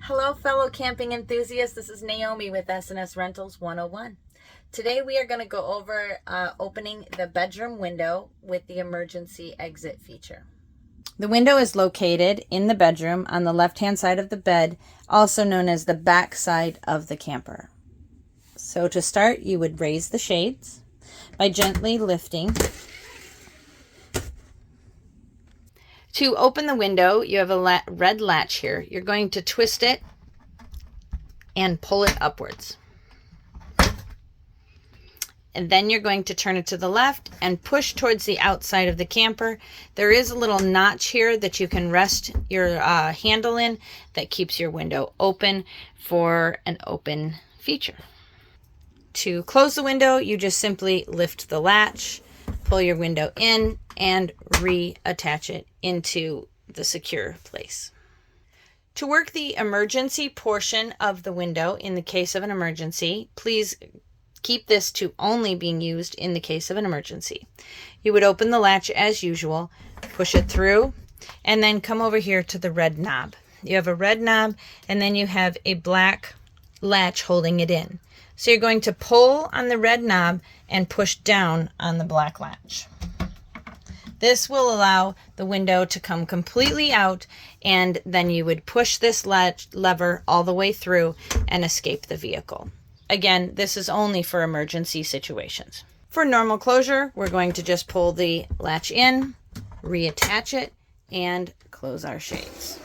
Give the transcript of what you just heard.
Hello, fellow camping enthusiasts. This is Naomi with SNS Rentals 101. Today we are going to go over opening the bedroom window with the emergency exit feature. The window is located in the bedroom on the left-hand side of the bed, also known as the back side of the camper. So to start, you would raise the shades by gently lifting. To open the window, you have a red latch here. You're going to twist it and pull it upwards. And then you're going to turn it to the left and push towards the outside of the camper. There is a little notch here that you can rest your handle in that keeps your window open for an open feature. To close the window, you just simply lift the latch, pull your window in, and reattach it into the secure place. To work the emergency portion of the window in the case of an emergency, please keep this to only being used in the case of an emergency. You would open the latch as usual, push it through, and then come over here to the red knob. You have a red knob, and then you have a black latch holding it in. So you're going to pull on the red knob and push down on the black latch. This will allow the window to come completely out, and then you would push this lever all the way through and escape the vehicle. Again, this is only for emergency situations. For normal closure, we're going to just pull the latch in, reattach it, and close our shades.